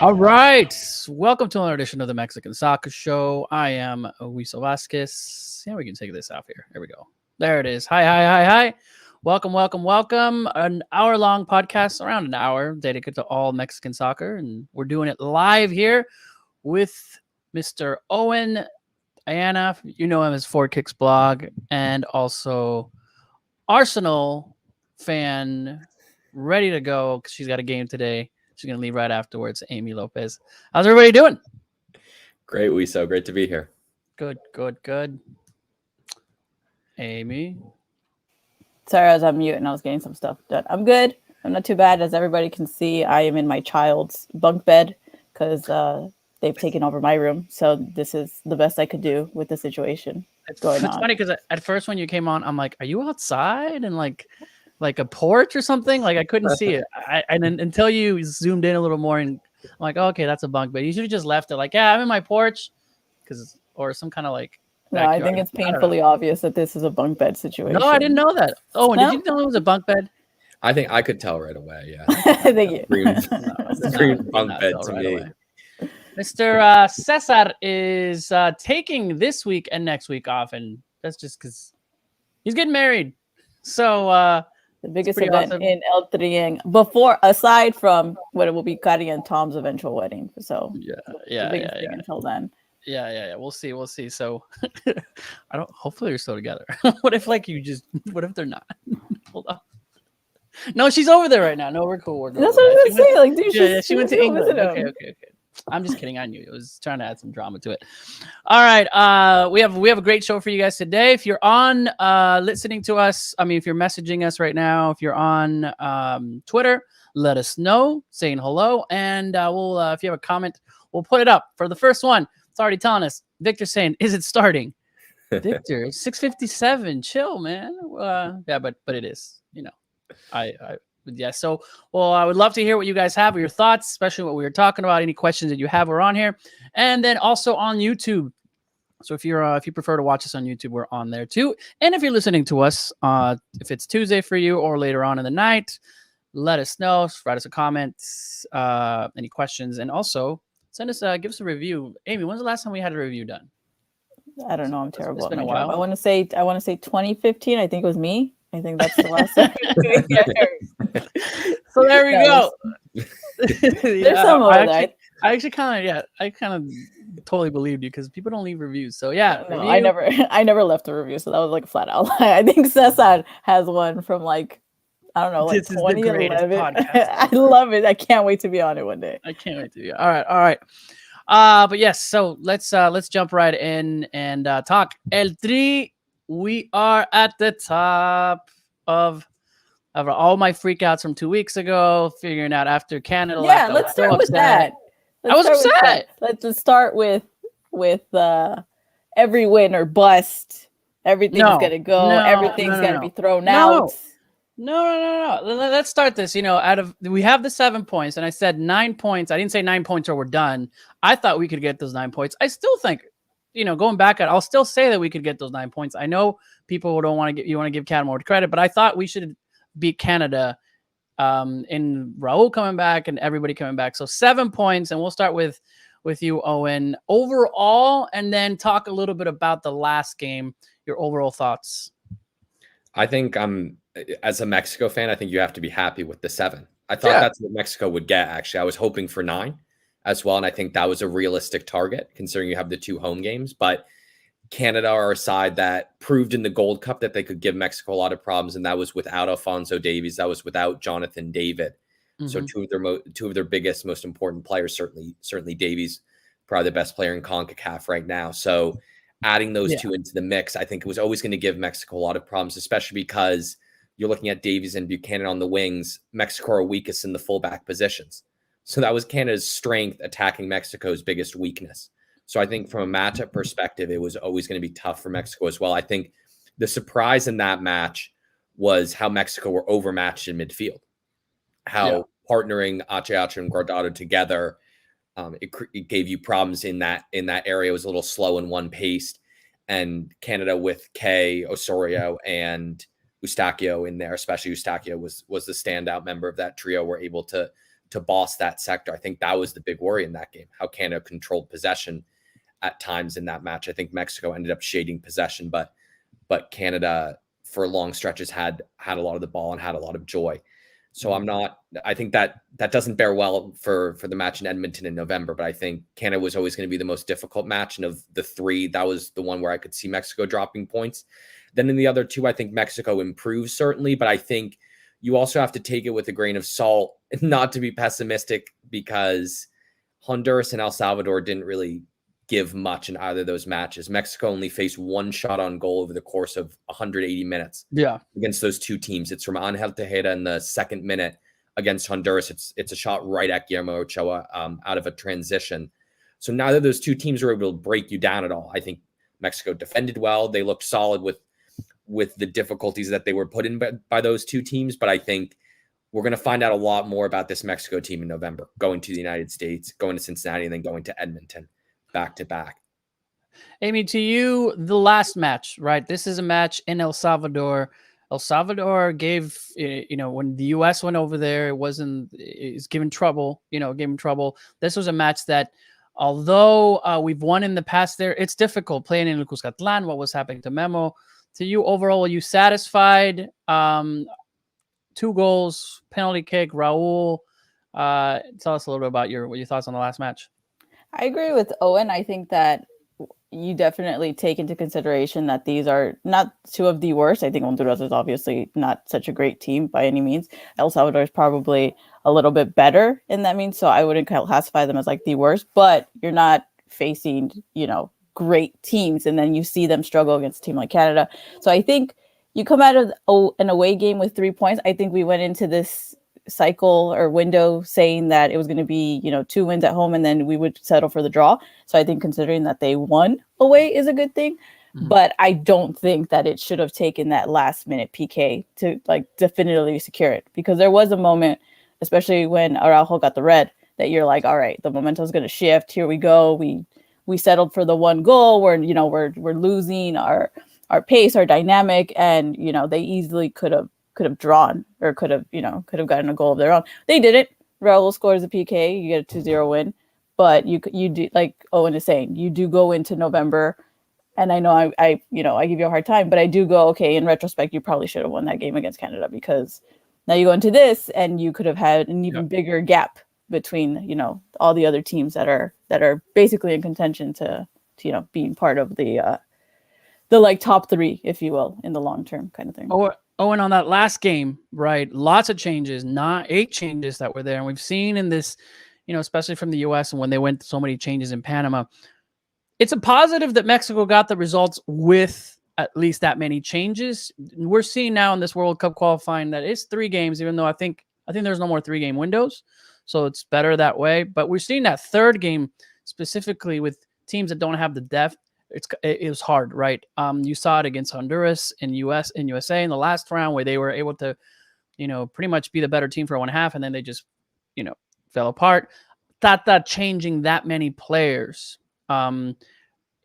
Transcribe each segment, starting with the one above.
All right. Welcome to another edition of the Mexican Soccer Show. I am Luis Vasquez. Yeah, we can take this off here. There we go. There it is. Hi. Welcome. An hour-long podcast, around an hour, dedicated to all Mexican soccer. And we're doing it live here with Mr. Owen Ayana. You know him as Four Kicks blog, and also Arsenal fan, ready to go because she's got a game today. She's going to leave right afterwards. Amy Lopez. How's everybody doing? Great, Wiso. Great to be here. Good. Amy? Sorry, I was on mute and I was getting some stuff done. I'm good. I'm not too bad. As everybody can see, I am in my child's bunk bed because they've taken over my room. So this is the best I could do with the situation going on. It's funny because at first when you came on, I'm like, are you outside? And like a porch or something? Like I couldn't see it. And then until you zoomed in a little more, and I'm like, oh, okay, that's a bunk bed. You should have just left it like, yeah, I'm in my porch, or some kind of like. No, I think it's painfully obvious that this is a bunk bed situation. No, I didn't know that. Oh, and did you know it was a bunk bed? I think I could tell right away. Yeah. Thank you. Scream bunk bed to me. Away. Mr. Cesar is taking this week and next week off, and that's just because he's getting married. So the biggest event in El Trieng aside from what it will be Kari and Tom's eventual wedding. So the biggest thing until then. Yeah. We'll see. So hopefully they're still together. What if they're not? Hold on. No, she's over there right now. No, we're cool. That's what I was gonna say. Like, dude, she went to England. Okay. I'm just kidding. I knew it. I was trying to add some drama to it. All right. We have a great show for you guys today. If you're on listening to us, if you're messaging us right now, if you're on Twitter, let us know, saying hello, and we'll if you have a comment, we'll put it up for the first one. It's already telling us. Victor's saying, "Is it starting?" Victor, 6:57. Chill, man. But it is. So, I would love to hear what you guys have, or your thoughts, especially what we were talking about. Any questions that you have, we're on here, and then also on YouTube. So if you prefer to watch us on YouTube, we're on there too. And if you're listening to us, if it's Tuesday for you or later on in the night, let us know. Write us a comment, any questions, and also send us give us a review. Amy, when's the last time we had a review done? I don't know. I'm terrible. It's been a while. I want to say 2015. I think it was me. I think that's the last time. So there we go. There's some over there. I kind of totally believed you because people don't leave reviews. So no, I never left a review. So that was like a flat out lie. I think Cesar has one from like, I don't know, like 2011. I love it. I can't wait to be on it one day. I can't wait to be. All right. But yes, so let's jump right in and talk El Tri. We are at the top of all my freakouts from 2 weeks ago, figuring out after Canada. Yeah, let's start with that. I was upset. Let's just start with every win or bust. Everything's gonna go. Everything's gonna be thrown out. No. Let's start this. We have the 7 points, and I said 9 points. I didn't say 9 points or we're done. I thought we could get those 9 points. I still think, going back I'll still say that we could get those 9 points. I know people don't want to you want to give Canada more credit, but I thought we should beat Canada in Raul coming back and everybody coming back. So 7 points, and we'll start with you, Owen, overall, and then talk a little bit about the last game, your overall thoughts. I think as a Mexico fan, I think you have to be happy with the 7. I thought that's what Mexico would get, actually. I was hoping for 9 as well, and I think that was a realistic target considering you have the 2 home games. But Canada are a side that proved in the Gold Cup that they could give Mexico a lot of problems, and that was without Alphonso Davies, that was without Jonathan David. Mm-hmm. So two of their biggest, most important players, certainly Davies, probably the best player in CONCACAF right now. So adding those 2 into the mix, I think it was always going to give Mexico a lot of problems, especially because you're looking at Davies and Buchanan on the wings. Mexico are weakest in the fullback positions. So that was Canada's strength, attacking Mexico's biggest weakness. So I think from a matchup perspective, it was always going to be tough for Mexico as well. I think the surprise in that match was how Mexico were overmatched in midfield, how partnering Ache and Guardado together, it gave you problems in that area. It was a little slow and one-paced. And Canada with Kay, Osorio, and Eustaquio in there, especially Eustaquio was the standout member of that trio, were able to to boss that sector. I think that was the big worry in that game, how Canada controlled possession at times in that match. I think Mexico ended up shading possession, but Canada for long stretches had a lot of the ball and had a lot of joy. So I think that doesn't bear well for the match in Edmonton in November, but I think Canada was always going to be the most difficult match. And of the three, that was the one where I could see Mexico dropping points. Then in the other two, I think Mexico improves certainly, but I think you also have to take it with a grain of salt, not to be pessimistic, because Honduras and El Salvador didn't really give much in either of those matches. Mexico only faced one shot on goal over the course of 180 minutes against those two teams. It's from Angel Tejeda in the second minute against Honduras. It's a shot right at Guillermo Ochoa out of a transition. So neither of those two teams were able to break you down at all. I think Mexico defended well. They looked solid with the difficulties that they were put in by those two teams. But I think we're going to find out a lot more about this Mexico team in November, going to the United States, going to Cincinnati, and then going to Edmonton back to back. Amy, to you, the last match, right? This is a match in El Salvador. El Salvador gave, when the U.S. went over there, it's given trouble, This was a match that, although we've won in the past there, it's difficult playing in Cuscatlán. What was happening to Memo? To you, overall, are you satisfied? 2 goals, penalty kick, Raul. Tell us a little bit about your thoughts on the last match. I agree with Owen. I think that you definitely take into consideration that these are not two of the worst. I think Honduras is obviously not such a great team by any means. El Salvador is probably a little bit better in that means. So I wouldn't classify them as like the worst, but you're not facing, great teams. And then you see them struggle against a team like Canada. So I think you come out of an away game with 3 points. I think we went into this cycle or window saying that it was going to be 2 wins at home and then we would settle for the draw. So I think considering that they won away is a good thing, but I don't think that it should have taken that last minute PK to definitively secure it, because there was a moment, especially when Araujo got the red, that you're like, all right, the momentum is going to shift. Here we go. We settled for the 1 goal. We're losing our pace, our dynamic, and they easily could have drawn or could have gotten a goal of their own. They didn't. Raul scores a PK, you get a 2-0 win. But you do, like Owen is saying, you do go into November, and I know I give you a hard time, but I do go, okay, in retrospect, you probably should have won that game against Canada, because now you go into this and you could have had an even bigger gap between all the other teams that are basically in contention to being part of the top 3, if you will, in the long term kind of thing. And on that last game, right, lots of changes, not 8 changes that were there. And we've seen in this, especially from the U.S. and when they went so many changes in Panama, it's a positive that Mexico got the results with at least that many changes. We're seeing now in this World Cup qualifying that it's 3 games, even though I think there's no more 3-game windows. So it's better that way. But we're seeing that 3rd game specifically with teams that don't have the depth. It was hard, right? You saw it against Honduras and USA in the last round, where they were able to, pretty much be the better team for 1 half, and then they just, fell apart. That changing that many players,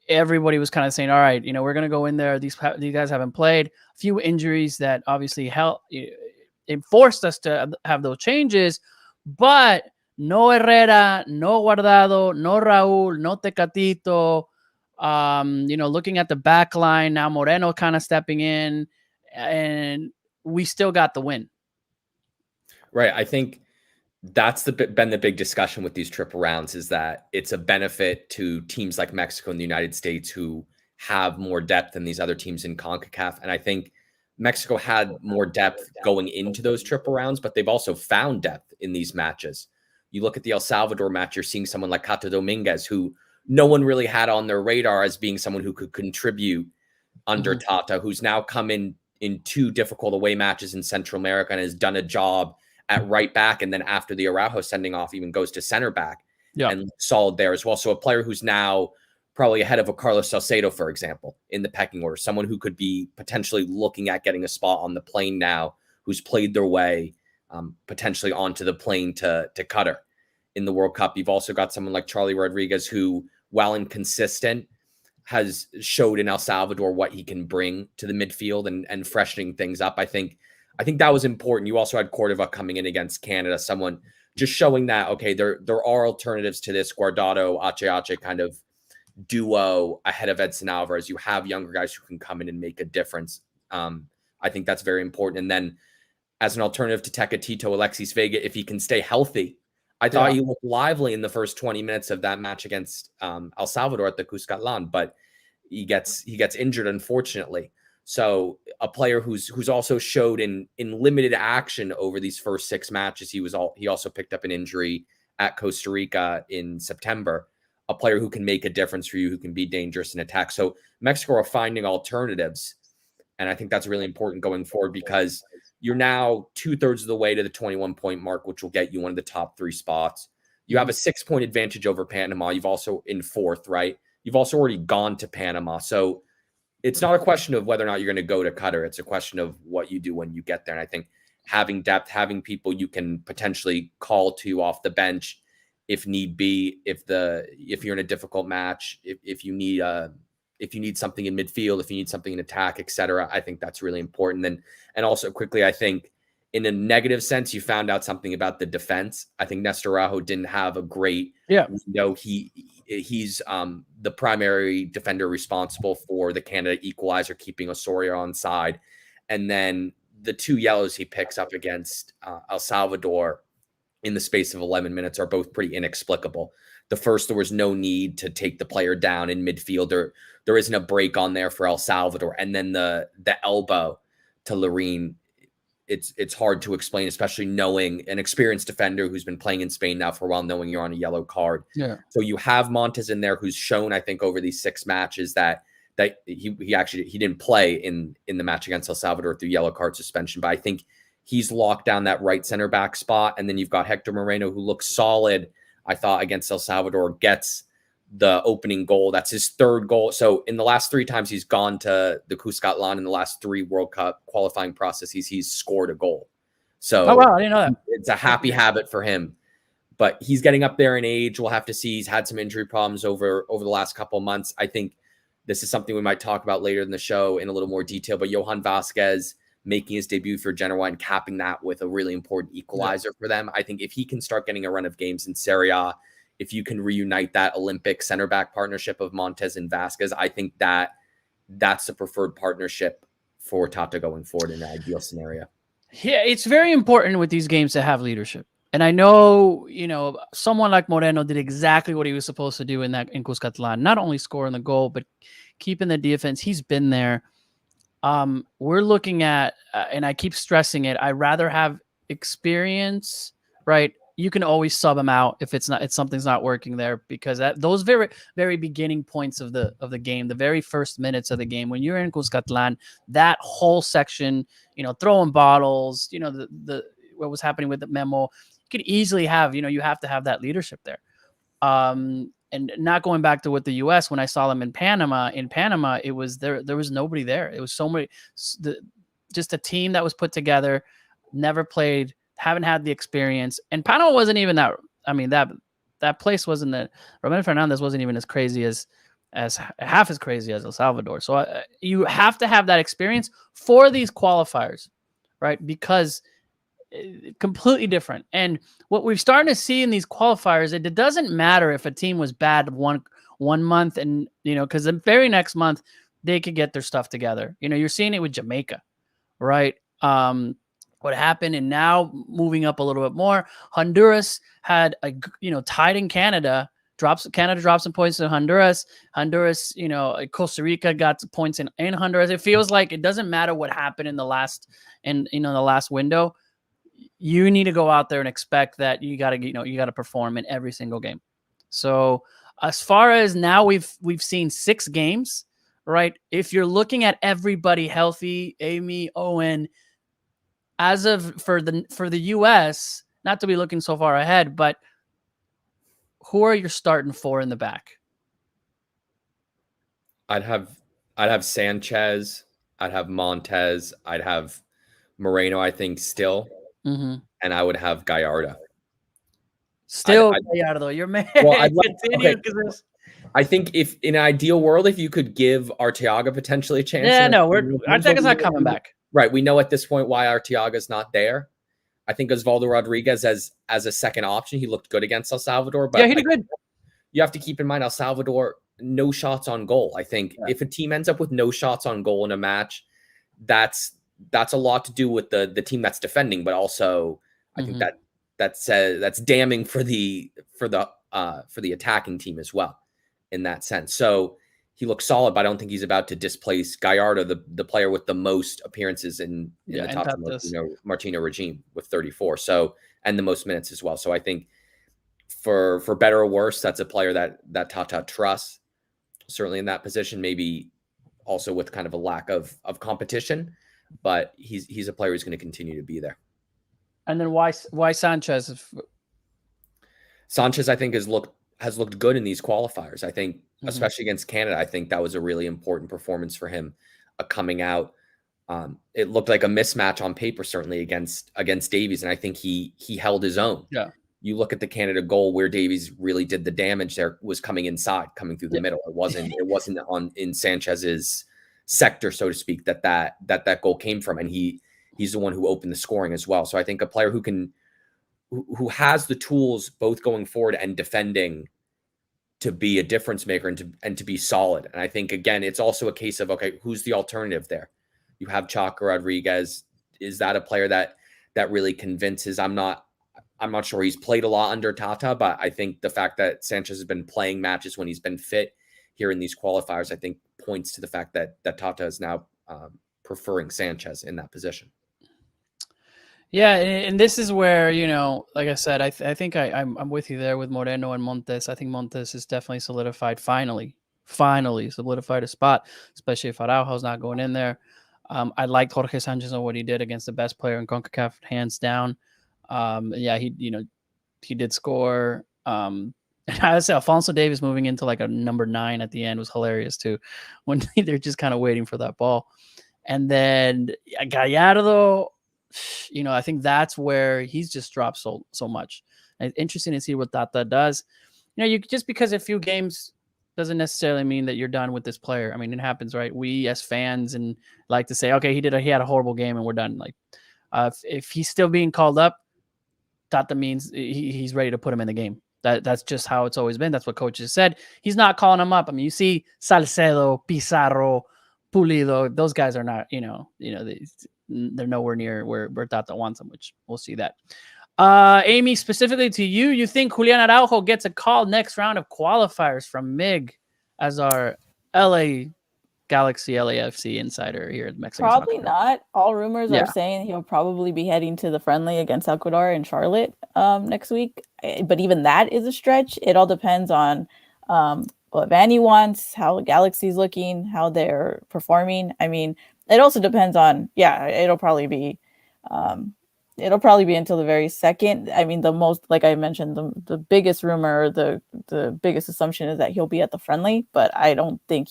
everybody was kind of saying, all right, we're gonna go in there. These guys haven't played. A few injuries that obviously it forced us to have those changes, but no Herrera, no Guardado, no Raul, no Tecatito. Looking at the back line now, Moreno kind of stepping in, and we still got the win. Right. I think that's been the big discussion with these triple rounds, is that it's a benefit to teams like Mexico and the United States who have more depth than these other teams in CONCACAF. And I think Mexico had more depth going into those triple rounds, but they've also found depth in these matches. You look at the El Salvador match, you're seeing someone like Cato Dominguez, who no one really had on their radar as being someone who could contribute under Tata, who's now come in 2 difficult away matches in Central America and has done a job at right back. And then after the Araujo sending off, even goes to center back and solid there as well. So a player who's now probably ahead of a Carlos Salcedo, for example, in the pecking order, someone who could be potentially looking at getting a spot on the plane now, who's played their way potentially onto the plane to Qatar in the World Cup. You've also got someone like Charlie Rodriguez, who, while inconsistent, has showed in El Salvador what he can bring to the midfield and freshening things up. I think that was important. You also had Cordova coming in against Canada, someone just showing that, okay, there are alternatives to this Guardado, Ache kind of duo ahead of Edson Alvarez. You have younger guys who can come in and make a difference. I think that's very important. And then as an alternative to Tecatito, Alexis Vega, if he can stay healthy, I thought he looked lively in the first 20 minutes of that match against El Salvador at the Cuscatlán, but he gets injured, unfortunately. So a player who's also showed in limited action over these first 6 matches. He also picked up an injury at Costa Rica in September. A player who can make a difference for you, who can be dangerous in attack. So Mexico are finding alternatives, and I think that's really important going forward because you're now 2/3 of the way to the 21-point mark, which will get you one of the top 3 spots. You have a 6-point advantage over Panama. You've also in 4th, right? You've also already gone to Panama. So it's not a question of whether or not you're going to go to Qatar. It's a question of what you do when you get there. And I think having depth, having people you can potentially call to off the bench if need be, if you're in a difficult match, if you need something in midfield, if you need something in attack, etc. I think that's really important. And also quickly, I think in a negative sense, you found out something about the defense. I think Nestor Araujo didn't have a great window. He's the primary defender responsible for the Canada equalizer, keeping Osorio on side. And then the 2 yellows he picks up against El Salvador in the space of 11 minutes are both pretty inexplicable. The first, there was no need to take the player down in midfield. There isn't a break on there for El Salvador. And then the elbow to Larin, it's hard to explain, especially knowing an experienced defender who's been playing in Spain now for a while, knowing you're on a yellow card. Yeah. So you have Montes in there who's shown, I think, over these 6 matches that he didn't play in the match against El Salvador through yellow card suspension. But I think he's locked down that right center back spot. And then you've got Hector Moreno, who looks solid, I thought, against El Salvador, gets the opening goal. That's his 3rd goal. So in the last 3 times he's gone to the Cuscatlán in the last 3 World Cup qualifying processes, he's scored a goal. So wow, I didn't know that. It's a happy habit for him. But he's getting up there in age. We'll have to see. He's had some injury problems over the last couple of months. I think this is something we might talk about later in the show in a little more detail. But Johan Vasquez making his debut for Genoa and capping that with a really important equalizer for them. I think if he can start getting a run of games in Serie A, if you can reunite that Olympic center back partnership of Montes and Vasquez, I think that's the preferred partnership for Tata going forward in the ideal scenario. Yeah, it's very important with these games to have leadership. And I know, someone like Moreno did exactly what he was supposed to do in Cuscatlán, not only scoring the goal, but keeping the defense. He's been there. We're looking at, and I keep stressing it, I'd rather have experience, right? You can always sub him out if something's not working there, because those very, very beginning points of the game, the very first minutes of the game, when you're in Cuscatlán, that whole section, throwing bottles, the what was happening with the Memo, you could easily have, you have to have that leadership there. And not going back to what the U.S., when I saw them in Panama, it was there was nobody there. It was so many, just a team that was put together, never played, haven't had the experience. And Panama wasn't even that, that place wasn't that, Roman Fernandez wasn't even as crazy as half as crazy as El Salvador. So you have to have that experience for these qualifiers, right? Because completely different. And what we've started to see in these qualifiers, it doesn't matter if a team was bad one month and, because the very next month they could get their stuff together. You're seeing it with Jamaica, right? What happened, and now moving up a little bit more, Honduras had tied in Canada. Canada drops some points to Honduras. Costa Rica got some points in Honduras. It feels like it doesn't matter what happened in the last window. You need to go out there and expect that you got to perform in every single game. So as far as now, we've seen 6 games, right? If you're looking at everybody healthy, Amy, Owen, as of for the US, not to be looking so far ahead, but who are you starting for in the back? I'd have Sanchez, I'd have Montes, I'd have Moreno, I think, still. Mm-hmm. And I would have Gallardo. Still Gallardo, you're man. Well, I think if in an ideal world, if you could give Arteaga potentially a chance. Yeah, no, Arteaga's not coming back. Right. We know at this point why Arteaga's not there. I think Osvaldo Rodriguez as a second option, he looked good against El Salvador. But yeah, he did good. You have to keep in mind El Salvador, no shots on goal. I think if a team ends up with no shots on goal in a match, that's a lot to do with the team that's defending, but also I think that's damning for the attacking team as well in that sense. So he looks solid, but I don't think he's about to displace Gallardo, the player with the most appearances in the Tata Martino regime with 34. So, and the most minutes as well. So I think for better or worse, that's a player that Tata trusts, certainly in that position, maybe also with kind of a lack of competition, but he's a player who's going to continue to be there. And then why Sanchez? Sanchez, I think, has looked good in these qualifiers. I think, especially against Canada, I think that was a really important performance for him coming out. It looked like a mismatch on paper, certainly against Davies, and I think he held his own. Yeah. You look at the Canada goal where Davies really did the damage there, was coming inside, coming through the middle. It wasn't in Sanchez's sector, so to speak, that goal came from. And he's the one who opened the scoring as well. So I think a player who has the tools both going forward and defending to be a difference maker and to be solid. And I think, again, it's also a case of, okay, who's the alternative there? You have Chaco Rodriguez. Is that a player that really convinces? I'm not sure. He's played a lot under Tata, but I think the fact that Sanchez has been playing matches when he's been fit here in these qualifiers, I think points to the fact that Tata is now preferring Sanchez in that position. Yeah, and this is where, like I said, I think I'm with you there with Moreno and Montes. I think Montes is definitely solidified, finally solidified a spot, especially if Araujo's not going in there. I liked Jorge Sanchez and what he did against the best player in CONCACAF, hands down. Yeah, he did score. And I would say Alphonso Davies moving into like a number 9 at the end was hilarious too, when they're just kind of waiting for that ball. And then Gallardo, I think that's where he's just dropped so much. And it's interesting to see what Tata does. You just because a few games doesn't necessarily mean that you're done with this player. I mean, it happens, right? We as fans and like to say, okay, he had a horrible game and we're done. Like, if he's still being called up, Tata means he's ready to put him in the game. That's just how it's always been. That's what coaches said. He's not calling him up. I mean, you see Salcedo, Pizarro, Pulido. Those guys are not, they're nowhere near where Tata wants them, which we'll see that. Amy, specifically to you, you think Julian Araujo gets a call next round of qualifiers from MIG as our LA Galaxy LAFC insider here at Mexico? Probably not. All rumors are saying he'll probably be heading to the friendly against Ecuador in Charlotte next week. But even that is a stretch. It all depends on what Vanny wants, how Galaxy's looking, how they're performing. I mean, it also depends on, it'll probably be until the very second. I mean, the most, like I mentioned, the biggest rumor, the biggest assumption is that he'll be at the friendly, but I don't think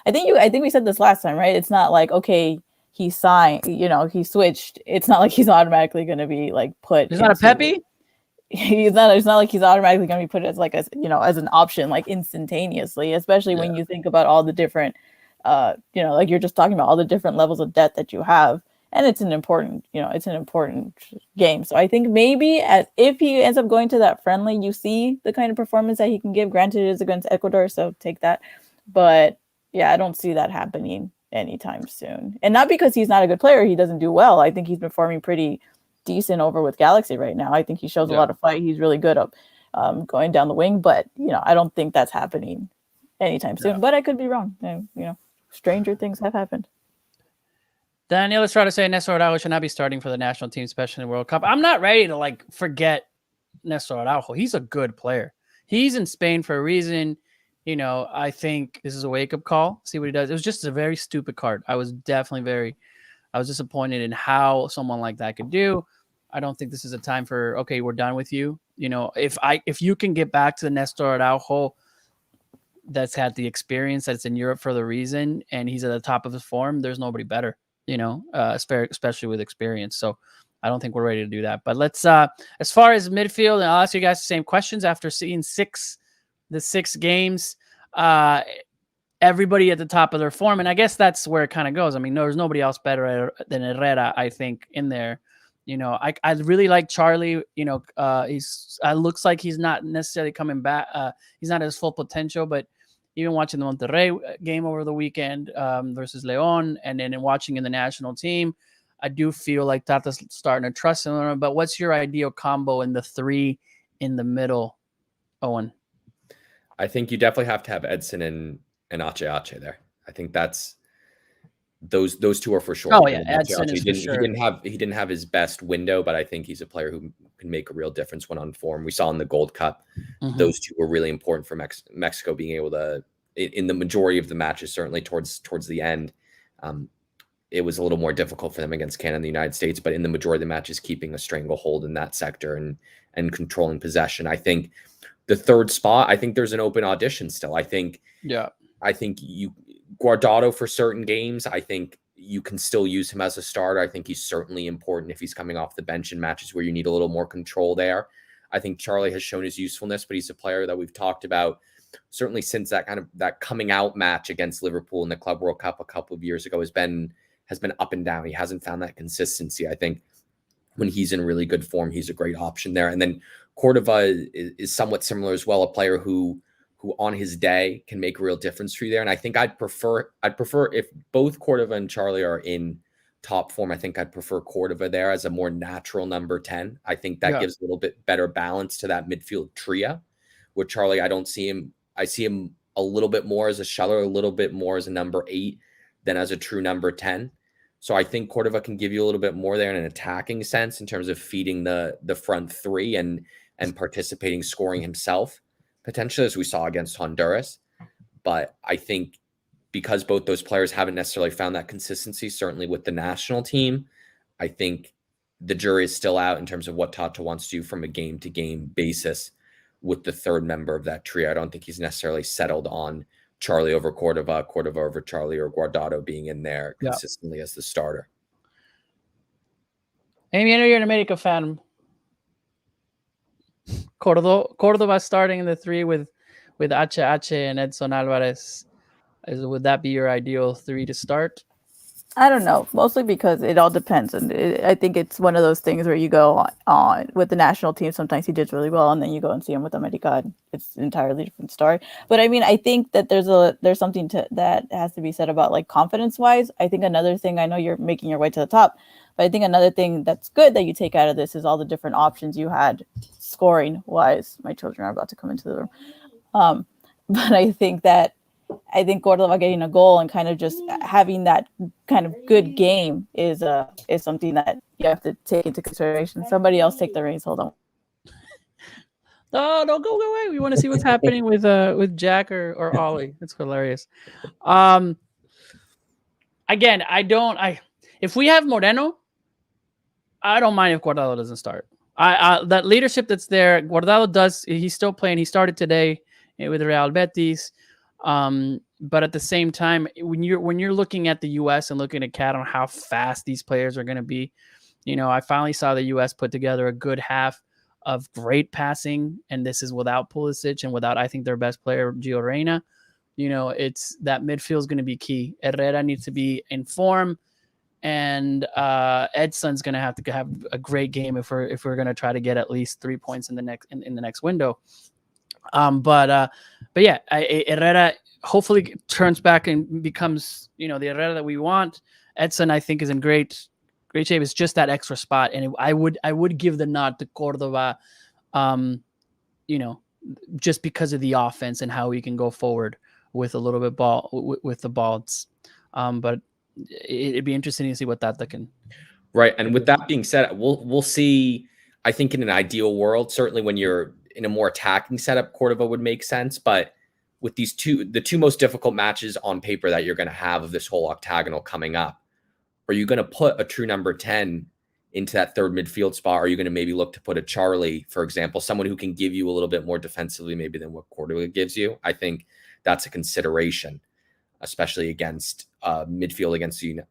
I think we said this last time, right? It's not like, okay, he signed, he switched. It's not like he's automatically going to be like put. He's not a Pepe. It's not like he's automatically going to be put as like as an option like instantaneously, especially when you think about all the different, like you're just talking about all the different levels of debt that you have, and it's an important game. So I think maybe if he ends up going to that friendly, you see the kind of performance that he can give. Granted, it is against Ecuador, so take that, but. Yeah, I don't see that happening anytime soon. And not because he's not a good player. He doesn't do well. I think he's performing pretty decent over with Galaxy right now. I think he shows a lot of fight. He's really good up going down the wing. But, I don't think that's happening anytime soon. But I could be wrong. Stranger things have happened. Daniel is trying to say Nestor Araujo should not be starting for the national team, especially in the World Cup. I'm not ready to, forget Nestor Araujo. He's a good player. He's in Spain for a reason. I think this is a wake-up call. See what he does. It was just a very stupid card. I was definitely I was disappointed in how someone like that could do. I don't think this is a time for, okay, we're done with you. If you can get back to the Nestor Araujo that's had the experience, that's in Europe for the reason, and he's at the top of his form, there's nobody better, especially with experience. So I don't think we're ready to do that. But let's, as far as midfield, and I'll ask you guys the same questions after seeing the 6 games, everybody at the top of their form. And I guess that's where it kind of goes. I mean, there's nobody else better than Herrera, I think, in there. I really like Charlie. He's looks like he's not necessarily coming back. He's not at his full potential, but even watching the Monterrey game over the weekend versus León, and then watching in the national team, I do feel like Tata's starting to trust him. But what's your ideal combo in the three in the middle, Owen? I think you definitely have to have Edson and Ache there. I think that's those two are for sure. Oh yeah, Edson is for sure. He didn't have his best window, but I think he's a player who can make a real difference when on form. We saw in the Gold Cup, those two were really important for Mexico being able to, in the majority of the matches, certainly towards the end. It was a little more difficult for them against Canada and the United States, but in the majority of the matches, keeping a stranglehold in that sector and controlling possession. I think the third spot, I think there's an open audition still. I think Guardado for certain games, I think you can still use him as a starter. I think he's certainly important if he's coming off the bench in matches where you need a little more control there. I think Charlie has shown his usefulness, but he's a player that we've talked about certainly since that coming out match against Liverpool in the Club World Cup a couple of years ago has been up and down. He hasn't found that consistency. I think when he's in really good form, he's a great option there. And then Cordova is somewhat similar as well, a player who on his day can make a real difference for you there. And I think I'd prefer if both Cordova and Charlie are in top form, I think I'd prefer Cordova there as a more natural number 10. I think that gives a little bit better balance to that midfield trio. With Charlie, I see him a little bit more as a shuttler, a little bit more as a number 8 than as a true number 10. So I think Cordova can give you a little bit more there in an attacking sense in terms of feeding the front three and participating, scoring himself, potentially, as we saw against Honduras. But I think because both those players haven't necessarily found that consistency, certainly with the national team, I think the jury is still out in terms of what Tata wants to do from a game-to-game basis with the third member of that trio. I don't think he's necessarily settled on Charlie over Cordova, Cordova over Charlie, or Guardado being in there consistently as the starter. Amy, I know you're an America fan. Cordova starting in the three with Ache and Edson Alvarez. Would that be your ideal three to start? I don't know, mostly because it all depends. And I think it's one of those things where you go on with the national team. Sometimes he does really well, and then you go and see him with America, and it's an entirely different story. But I mean, I think that there's something that has to be said about like confidence wise. I think another thing, I know you're making your way to the top, but I think another thing that's good that you take out of this is all the different options you had scoring wise. My children are about to come into the room. But I think Cordova getting a goal and kind of just having that kind of good game is something that you have to take into consideration. Somebody else take the reins. Hold on. No, don't go away. We want to see what's happening with Jack or Ollie. It's hilarious. Again, if we have Moreno, I don't mind if Guardado doesn't start. That leadership that's there, Guardado does. He's still playing. He started today with Real Betis. But at the same time, when you're looking at the U.S. and looking at Cat on how fast these players are going to be, I finally saw the U.S. put together a good half of great passing, and this is without Pulisic and without, I think, their best player, Gio Reyna. It's that midfield is going to be key. Herrera needs to be in form, and Edson's going to have a great game if we're going to try to get at least 3 points in the next window. But yeah, Herrera hopefully turns back and becomes, the Herrera that we want. Edson, I think, is in great shape. It's just that extra spot. And I would give the nod to Cordova, just because of the offense and how he can go forward with a little bit with the balls. But it'd be interesting to see what that can. Right. And with that being said, we'll see, I think in an ideal world, certainly when you're in a more attacking setup, Cordova would make sense. But with the two most difficult matches on paper that you're going to have of this whole octagonal coming up, are you going to put a true number 10 into that third midfield spot? Or are you going to maybe look to put a Charlie, for example, someone who can give you a little bit more defensively maybe than what Cordova gives you? I think that's a consideration, especially against midfield against the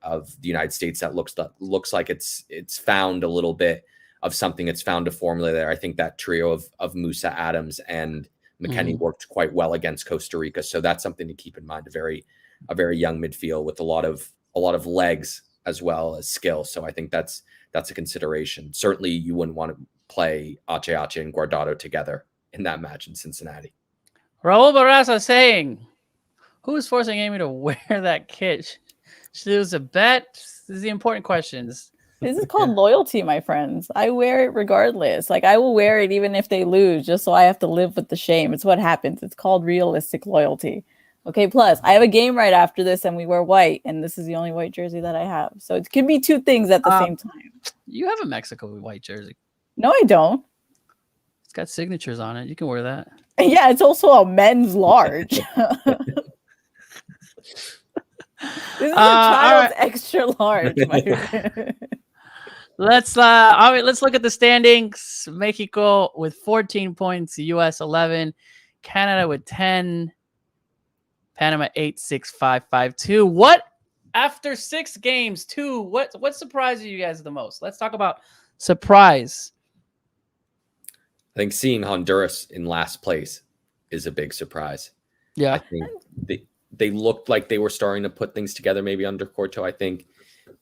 United States that looks like it's found a little bit of something. It's found a formula there. I think that trio of Musa, Adams, and McKennie worked quite well against Costa Rica. So that's something to keep in mind. A very young midfield with a lot of legs as well as skill. So I think that's a consideration. Certainly, you wouldn't want to play Ache and Guardado together in that match in Cincinnati. Raul Barraza saying, who is forcing Amy to wear that kit? She lose a bet? This is the important questions. This is called loyalty, my friends. I wear it regardless. Like, I will wear it even if they lose, just so I have to live with the shame. It's what happens. It's called realistic loyalty. Okay, plus, I have a game right after this, and we wear white, and this is the only white jersey that I have. So it can be two things at the same time. You have a Mexico white jersey. No, I don't. It's got signatures on it. You can wear that. Yeah, it's also a men's large. This is a child's extra large. Let's look at the standings. Mexico with 14 points, US 11, Canada with 10, Panama 8, 6, 5, 5, 2. What after 6 games, 2? What surprises you guys the most? Let's talk about surprise. I think seeing Honduras in last place is a big surprise. Yeah, I think they looked like they were starting to put things together maybe under Corto. I think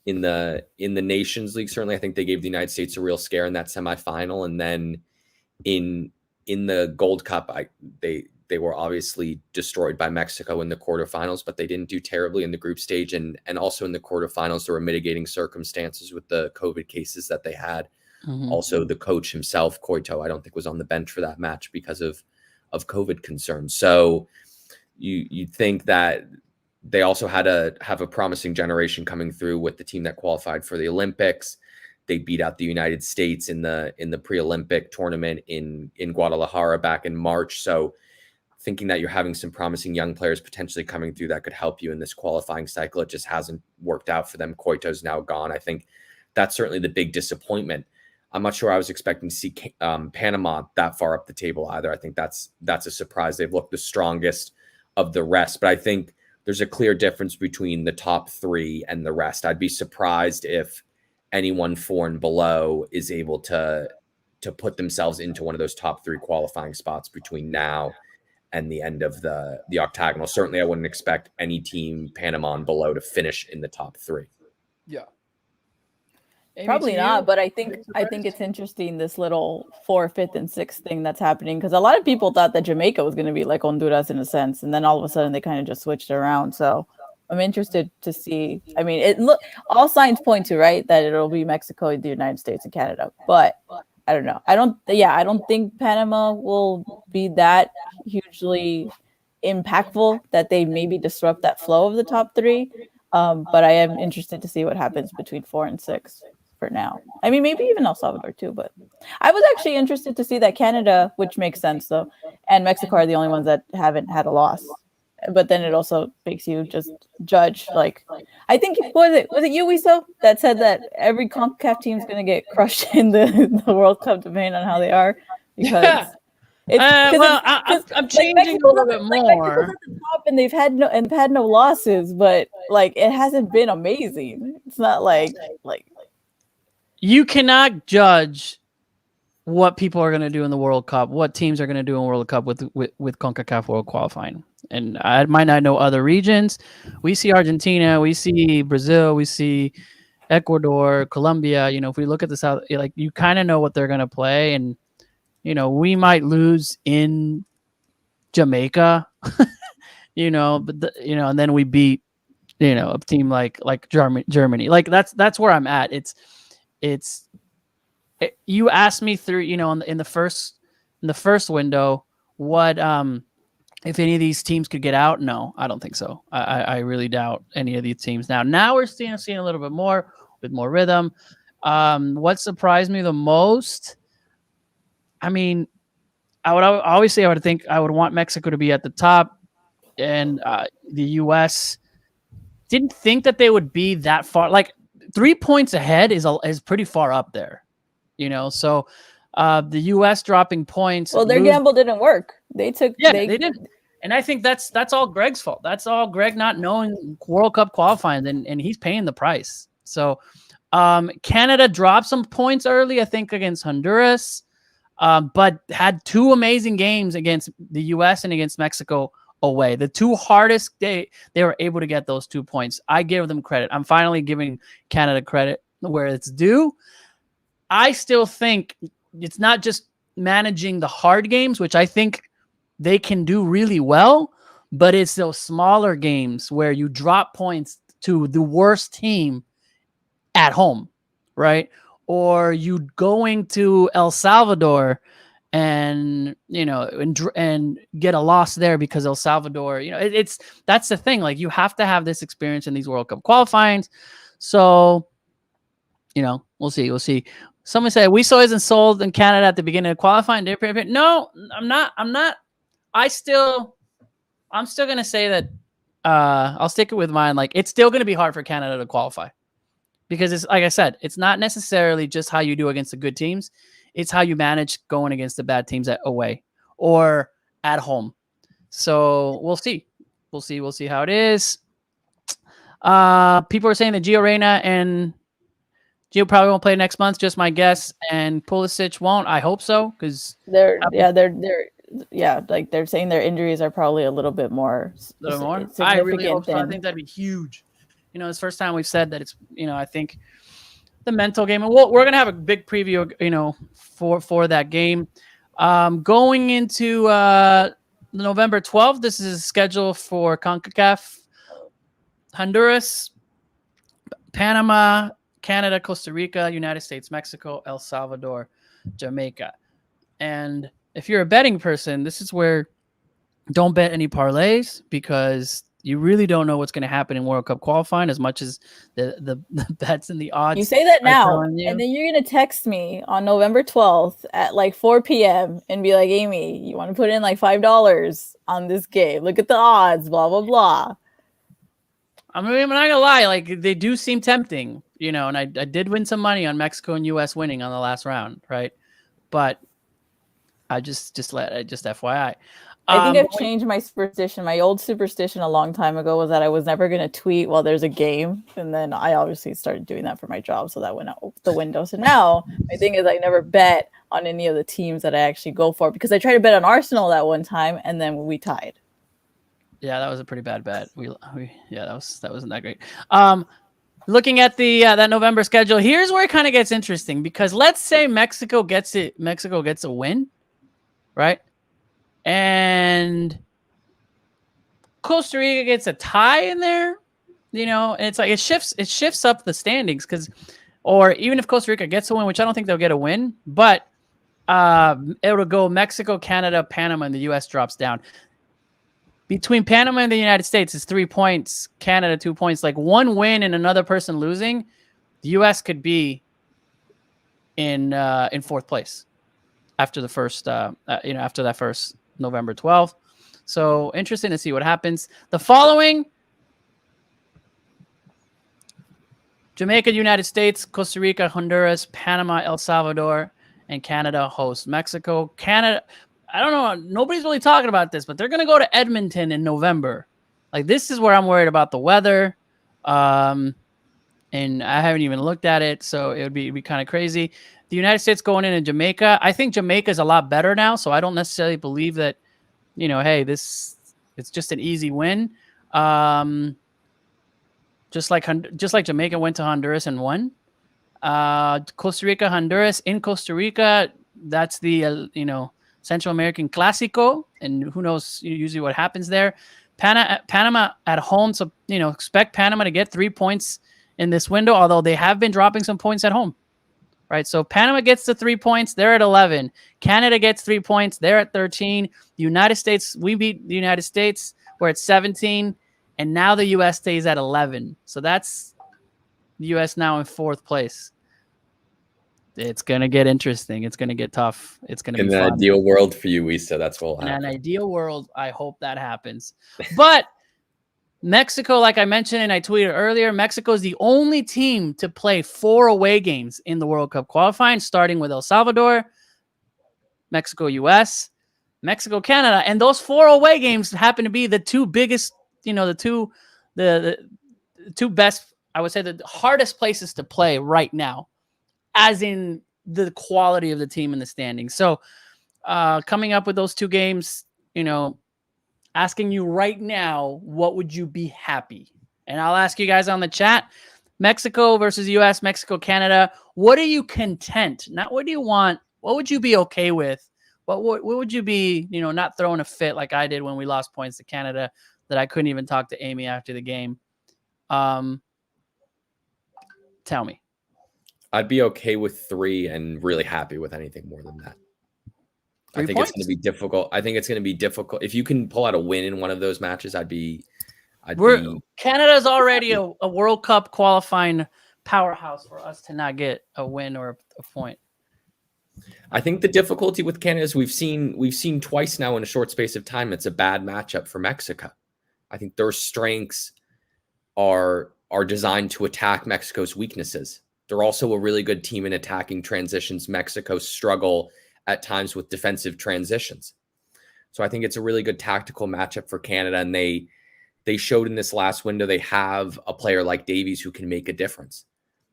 in the Nations League, certainly I think they gave the United States a real scare in that semifinal, and then in the Gold Cup they were obviously destroyed by Mexico in the quarterfinals, but they didn't do terribly in the group stage, and also in the quarterfinals there were mitigating circumstances with the COVID cases that they had. Mm-hmm. Also the coach himself, Coito, I don't think was on the bench for that match because of COVID concerns. So you'd think that they also had have a promising generation coming through with the team that qualified for the Olympics. They beat out the United States in the pre-Olympic tournament in Guadalajara back in March. So thinking that you're having some promising young players potentially coming through that could help you in this qualifying cycle, it just hasn't worked out for them. Coito's now gone. I think that's certainly the big disappointment. I'm not sure I was expecting to see Panama that far up the table either. I think that's a surprise. They've looked the strongest of the rest, but I think there's a clear difference between the top 3 and the rest. I'd be surprised if anyone 4 and below is able to put themselves into one of those top 3 qualifying spots between now and the end of the octagonal. Certainly, I wouldn't expect any team Panama and below to finish in the top 3. Yeah. Amy, probably not, but I think it's interesting, this little 4th, 5th, and 6th thing that's happening, because a lot of people thought that Jamaica was going to be like Honduras in a sense, and then all of a sudden they kind of just switched around. So I'm interested to see. I mean, all signs point to, right, that it'll be Mexico, the United States, and Canada. But I don't know. I don't think Panama will be that hugely impactful that they maybe disrupt that flow of the top 3. But I am interested to see what happens between 4 and 6. For now. I mean, maybe even El Salvador too, but I was actually interested to see that Canada, which makes sense though, and Mexico are the only ones that haven't had a loss. But then it also makes you just judge, like, I think, was it you, Wiso, that said that every CONCACAF team is going to get crushed in the World Cup depending on how they are? Because I'm changing a little bit more. At the top and they've had no losses, but like it hasn't been amazing. It's not like you cannot judge what people are going to do in the World Cup, what teams are going to do in World Cup with CONCACAF World qualifying. And I might not know other regions. We see Argentina, we see Brazil, we see Ecuador, Colombia. You know, if we look at the South, like, you kind of know what they're going to play. And, you know, we might lose in Jamaica, you know, but and then we beat, a team like Germany. Like that's where I'm at. You asked me through, in the first window, what if any of these teams could get out? No, I don't think so. I really doubt any of these teams. Now we're seeing a little bit more with more rhythm. What surprised me the most? I mean, I would want Mexico to be at the top, and the U.S. didn't think that they would be that far. Like 3 points ahead is pretty far up there, So the U.S. dropping points. Well, their gamble didn't work. They did, and I think that's all Greg's fault. That's all Greg not knowing World Cup qualifying, and he's paying the price. So Canada dropped some points early, I think, against Honduras, but had 2 amazing games against the U.S. and against Mexico away. The two hardest, they were able to get those 2 points. I give them credit. I'm finally giving Canada credit where it's due. I still think it's not just managing the hard games, which I think they can do really well, but it's those smaller games where you drop points to the worst team at home, right? Or you going to El Salvador and, you know, and get a loss there because El Salvador, you know, that's the thing. Like, you have to have this experience in these World Cup qualifyings. So, you know, we'll see. Someone said Weasel isn't sold in Canada at the beginning of qualifying. No, I'm not. I'm still going to say that I'll stick it with mine. Like, it's still going to be hard for Canada to qualify because it's, like I said, it's not necessarily just how you do against the good teams. It's how you manage going against the bad teams at away or at home. So we'll see. We'll see how it is. People are saying that Gio Reyna and Gio probably won't play next month. Just my guess. And Pulisic won't. I hope so, because they're like they're saying their injuries are probably a little bit more. I really hope so. I think that'd be huge. You know, it's the first time we've said that. It's, you know, I think the mental game, and we're gonna have a big preview, you know, for that game. Going into November 12th, this is scheduled for CONCACAF: Honduras, Panama, Canada, Costa Rica, United States, Mexico, El Salvador, Jamaica. And if you're a betting person, this is where don't bet any parlays, because you really don't know what's going to happen in World Cup qualifying as much as the bets and the odds. You say that now, and then you're going to text me on November 12th at like 4 p.m. and be like, Amy, you want to put in like $5 on this game? Look at the odds, blah, blah, blah. I mean, I'm not going to lie. Like, they do seem tempting, you know, and I did win some money on Mexico and U.S. winning on the last round, right? But I just FYI. I think I've changed my superstition. My old superstition a long time ago was that I was never going to tweet while there's a game. And then I obviously started doing that for my job. So that went out the window. So now my thing is I never bet on any of the teams that I actually go for, because I tried to bet on Arsenal that one time and then we tied. Yeah, that was a pretty bad bet. That wasn't that great. Looking at the that November schedule, here's where it kind of gets interesting, because let's say Mexico gets a win, right? And Costa Rica gets a tie in there, you know, and it's like it shifts up the standings, because, or even if Costa Rica gets a win, which I don't think they'll get a win, but it'll go Mexico, Canada, Panama, and the U.S. drops down. Between Panama and the United States is 3 points, Canada 2 points. Like, one win and another person losing, the U.S. could be in fourth place after the first, after that first November 12th. So interesting to see what happens. The following: Jamaica, United States, Costa Rica, Honduras, Panama, El Salvador, and Canada host Mexico. Canada, I don't know, nobody's really talking about this, but they're going to go to Edmonton in November. Like, this is where I'm worried about the weather. And I haven't even looked at it, so it would be kind of crazy. The United States going in Jamaica. I think Jamaica is a lot better now, so I don't necessarily believe that, you know, hey, it's just an easy win. Just like Jamaica went to Honduras and won. Costa Rica, Honduras. In Costa Rica, that's the Central American Clásico, and who knows usually what happens there. Panama at home, so expect Panama to get 3 points in this window, although they have been dropping some points at home. Right, so Panama gets the 3 points. They're at 11. Canada gets 3 points. They're at 13. The United States, we beat the United States. We're at 17. And now the U.S. stays at 11. So that's the U.S. now in fourth place. It's going to get interesting. It's going to get tough. It's going to be fun. In an ideal world for you, Issa, that's what will happen. In an ideal world, I hope that happens. But Mexico, like I mentioned and I tweeted earlier, Mexico is the only team to play 4 away games in the World Cup qualifying, starting with El Salvador, Mexico, U.S., Mexico, Canada. And those 4 away games happen to be the two biggest, the two best, I would say the hardest places to play right now, as in the quality of the team in the standings. So coming up with those 2 games, asking you right now, what would you be happy? And I'll ask you guys on the chat. Mexico versus US, Mexico, Canada. What are you content? Not what do you want? What would you be okay with? What would you be, not throwing a fit like I did when we lost points to Canada that I couldn't even talk to Amy after the game? Tell me. I'd be okay with 3 and really happy with anything more than that. 3 I think points? it's going to be difficult. I think it's going to be difficult. If you can pull out a win in one of those matches, Canada's already a World Cup qualifying powerhouse for us to not get a win or a point. I think the difficulty with Canada is we've seen twice now in a short space of time. It's a bad matchup for Mexico. I think their strengths are designed to attack Mexico's weaknesses. They're also a really good team in attacking transitions. Mexico struggle at times with defensive transitions. So I think it's a really good tactical matchup for Canada. And they showed in this last window, they have a player like Davies who can make a difference.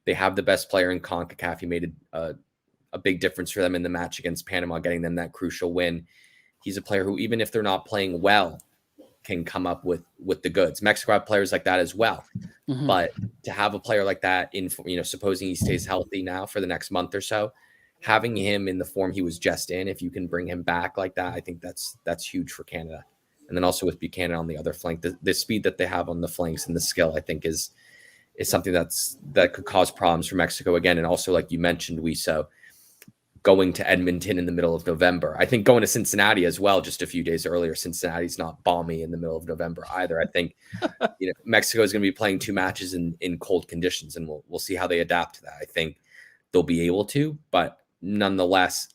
They have the best player in CONCACAF. He made a big difference for them in the match against Panama, getting them that crucial win. He's a player who, even if they're not playing well, can come up with the goods. Mexico have players like that as well. Mm-hmm. But to have a player like that in, supposing he stays healthy now for the next month or so, having him in the form he was just in, if you can bring him back like that, I think that's huge for Canada. And then also with Buchanan on the other flank, the speed that they have on the flanks and the skill, I think is something that could cause problems for Mexico again. And also, like you mentioned, Wiso, going to Edmonton in the middle of November. I think going to Cincinnati as well, just a few days earlier. Cincinnati's not balmy in the middle of November either. I think Mexico is going to be playing 2 matches in cold conditions, and we'll see how they adapt to that. I think they'll be able to, but nonetheless,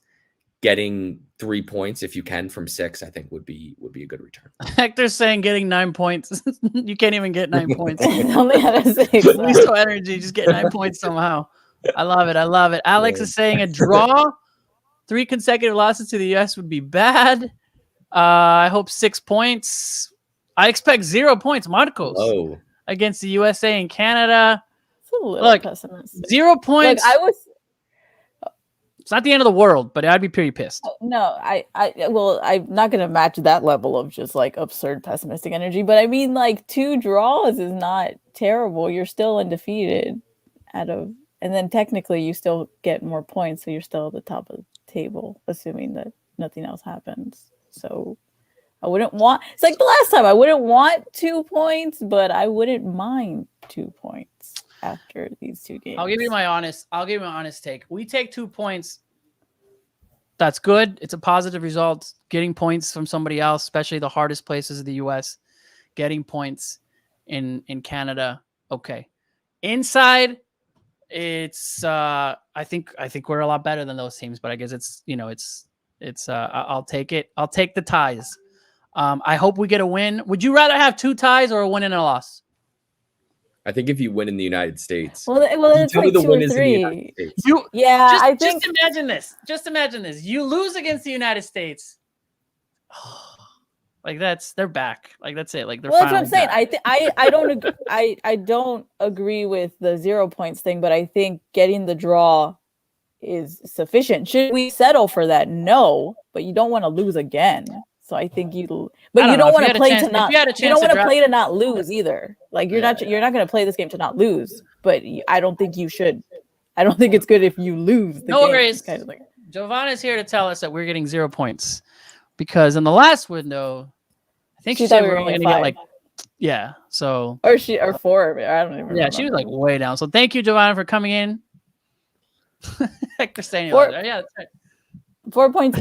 getting 3 points if you can from 6, I think would be a good return. Hector's saying getting 9 points. You can't even get 9 points. Only had a 6. Wiso energy, just get 9 points somehow. I love it. Alex is saying a draw, 3 consecutive losses to the US would be bad. I hope 6 points. I expect 0 points, Marcos, against the USA and Canada. It's a little pessimistic. 0 points. It's not the end of the world, but I'd be pretty pissed. No, I'm not going to match that level of just like absurd pessimistic energy. But I mean, like 2 draws is not terrible. You're still undefeated and then technically you still get more points. So you're still at the top of the table, assuming that nothing else happens. So I wouldn't want, it's like the last time, I wouldn't want 2 points, but I wouldn't mind 2 points after these 2 games. I'll give you my honest take. We take 2 points. That's good. It's a positive result. Getting points from somebody else, especially the hardest places of the US, getting points in Canada. Okay. Inside, it's I think we're a lot better than those teams, but I guess it's I'll take it. I'll take the ties. I hope we get a win. Would you rather have 2 ties or a win and a loss? I think if you win in the United States, well it's like 2 or 3. I think. Just imagine this. You lose against the United States. Like they're back. Like that's it. Like they're. Well, that's what I'm saying. I don't agree. I don't agree with the 0 points thing, but I think getting the draw is sufficient. Should we settle for that? No, but you don't want to lose again. So I think you don't want to play to not. You don't want to play to not lose either. Like you're not going to play this game to not lose. But I don't think you should. I don't think it's good if you lose. No worries. Kind of Giovanna is here to tell us that we're getting 0 points because in the last window, I think she said we were only going to get like, yeah. So or 4. I don't even remember. Yeah, she was like way down. So thank you, Giovanna, for coming in. Hector saying yeah, that's right. 4 points.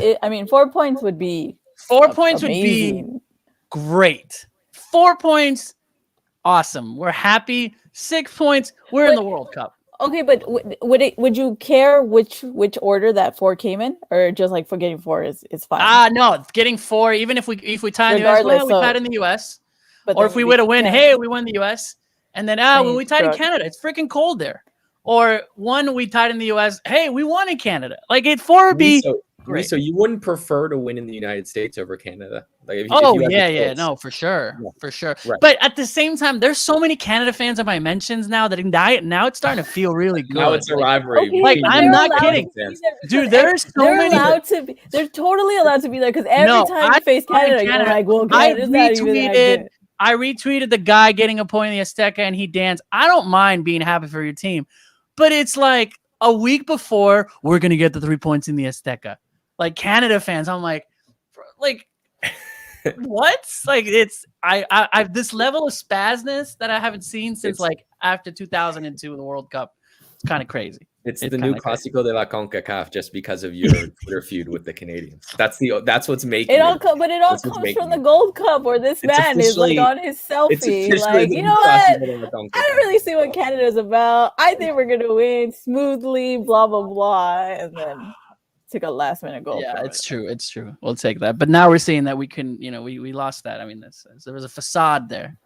4 points would be. 4 points amazing. Would be great. 4 points, awesome. We're happy. 6 points, we're in the World Cup. Okay, but would you care which order that 4 came in, or just like for getting 4 is fine? No, getting 4. Even if we tie in the US, we tied in the US. Or if we would have win, hey, we won the US. And then when we tied in Canada, it's freaking cold there. Or 1, we tied in the US, hey, we won in Canada. Like 4 would be great. So you wouldn't prefer to win in the United States over Canada? Like if Oh you had the yeah, choice. no, for sure, Yeah. for sure. Right. But at the same time, there's so many Canada fans on my mentions now that now it's starting to feel really good. Now it's a rivalry. Okay, Like, but I'm they're not allowed kidding. to be there Dude, because there's so they're many. allowed to be. They're totally allowed to be there because every No, time I you face find Canada, you're Canada- like, well, I Canada's not even that retweeted. good. I retweeted the guy getting a point in the Azteca and he danced. I don't mind being happy for your team, but it's like a week before we're gonna get the 3 points in the Azteca. Like Canada fans, I'm like what? Like it's I this level of spasness that I haven't seen since like after 2002 the World Cup. It's kind of crazy. It's the new Clásico de la CONCACAF just because of your Twitter feud with the Canadians. That's what's making it all comes from the Gold Cup where this man is like on his selfie. Like, you know what? I don't really see what Canada's about. I think we're gonna win smoothly, blah blah blah, and then took a last minute goal. Yeah, it's true. It's true. We'll take that. But now we're seeing that we can, we lost that. I mean, there was a facade there.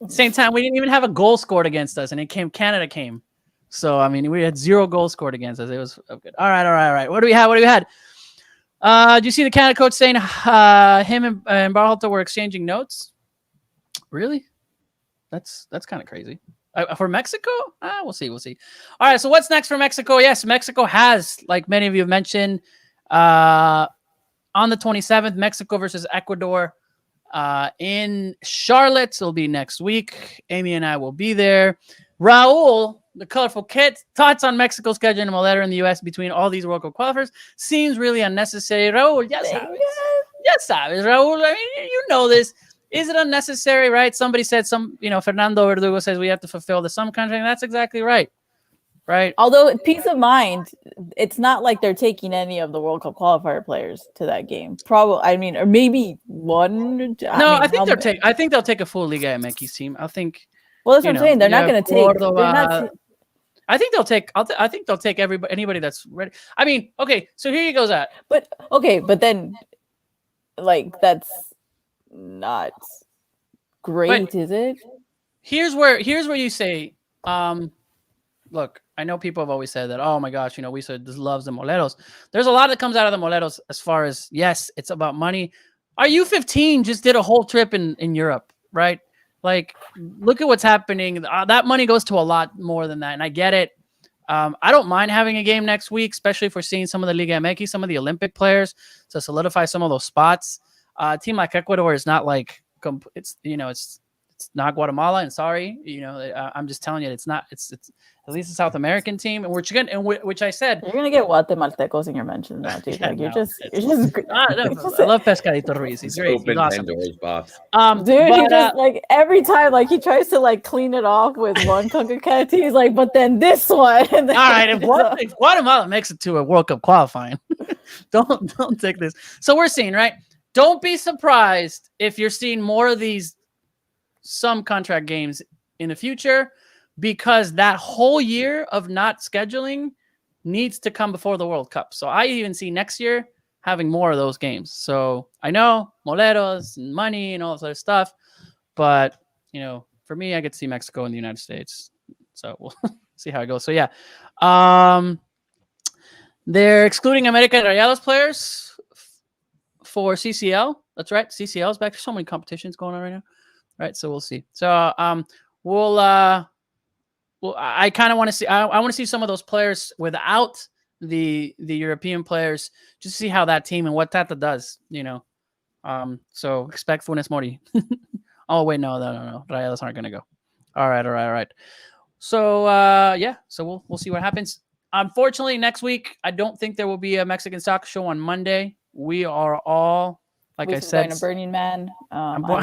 Same time, we didn't even have a goal scored against us, and Canada came. So, I mean, we had 0 goals scored against us. It was good. All right. What do we have? Do you see the Canada coach saying him and Berhalter were exchanging notes? Really? That's kind of crazy. For Mexico? We'll see. All right, so what's next for Mexico? Yes, Mexico has, like many of you have mentioned, on the 27th, Mexico versus Ecuador in Charlotte. It'll be next week. Amy and I will be there. Raul, the colorful kid, thoughts on Mexico's schedule and letter in the U.S. between all these World Cup qualifiers seems really unnecessary. Raul, ya sabes, Raul. I mean, you know this. Is it unnecessary, right? Somebody said Fernando Verdugo says we have to fulfill the sum contract. And that's exactly right. Right. Although peace of mind, it's not like they're taking any of the World Cup qualifier players to that game. Probably, I mean, or maybe one. I think they'll take a full Liga MX team. I think. Well, that's what I'm saying. They're not going to take. They're not. I think they'll take. I think they'll take anybody that's ready. I mean, okay. So here you goes at. But then, like that's not great, is it? Here's where you say, look, I know people have always said that, oh my gosh, Wisa just loves the Moleros. There's a lot that comes out of the Moleros as far as, yes, it's about money. Our U15 just did a whole trip in Europe, right? Like, look at what's happening. That money goes to a lot more than that, and I get it. I don't mind having a game next week, especially if we're seeing some of the Liga MX, some of the Olympic players to solidify some of those spots. A team like Ecuador is not like it's not Guatemala, and sorry, I'm just telling you, it's not. It's at least a South American team, and which I said you're gonna get Guatemaltecos in your mentions now, dude. Yeah, like no, you're just. I love Pescadito Ruiz. He's great. He's awesome. Dude, he just like every time, like he tries to like clean it off with one CONCACAF. He's like, but then this one. And then all right, if Guatemala makes it to a World Cup qualifying, don't take this. So we're seeing, right? Don't be surprised if you're seeing more of these some contract games in the future, because that whole year of not scheduling needs to come before the World Cup. So I even see next year having more of those games. So I know Moleros and money and all this other stuff, but for me, I get to see Mexico in the United States. So we'll see how it goes. So yeah, they're excluding America Rayados players for CCL. That's right, CCL is back. There's so many competitions going on right now. Right, so we'll see. So I kind of want to see. I want to see some of those players without the European players, just to see how that team and what Tata does. So expect Funes Mori. Oh wait, no. Rayados aren't gonna go. All right. So so we'll see what happens. Unfortunately, next week I don't think there will be a Mexican soccer show on Monday. We are all. Like I said, going to Burning Man. I'm going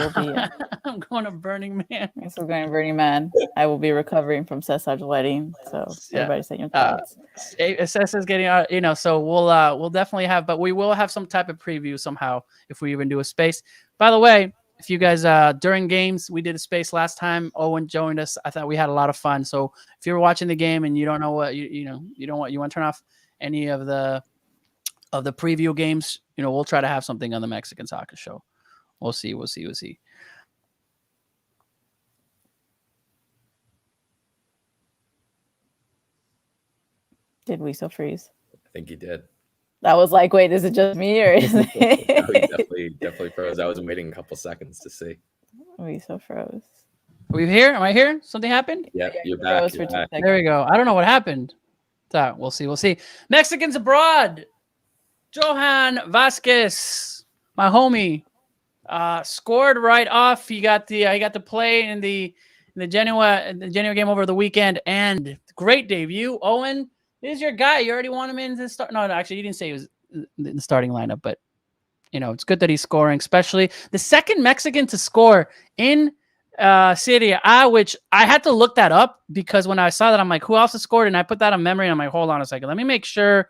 to Burning Man. This is going to Burning Man. I will be recovering from Cesar's wedding, so everybody say your thoughts. Cesar's getting so we'll definitely have, but we will have some type of preview somehow if we even do a space. By the way, if you guys during games, we did a space last time. Owen joined us. I thought we had a lot of fun. So if you're watching the game and you don't know what you want to turn off any of the preview games, we'll try to have something on the Mexican soccer show. We'll see. Did we so freeze? I think he did. That was like, wait, is it just me or is No, he it? definitely froze. I was waiting a couple seconds to see. We so froze. Are we here? Am I here? Something happened? Yeah, you're Froze back. for You're 2 back. seconds. There we go. I don't know what happened. So we'll see. We'll see. Mexicans abroad. Johan Vasquez, my homie, scored right off. He got the play in the Genoa game over the weekend, and great debut. Owen, this is your guy. You already want him in the start. No, actually, you didn't say he was in the starting lineup, but it's good that he's scoring, especially the second Mexican to score in Serie A, which I had to look that up because when I saw that, I'm like, who else has scored? And I put that on memory, and I'm like, hold on a second. Let me make sure,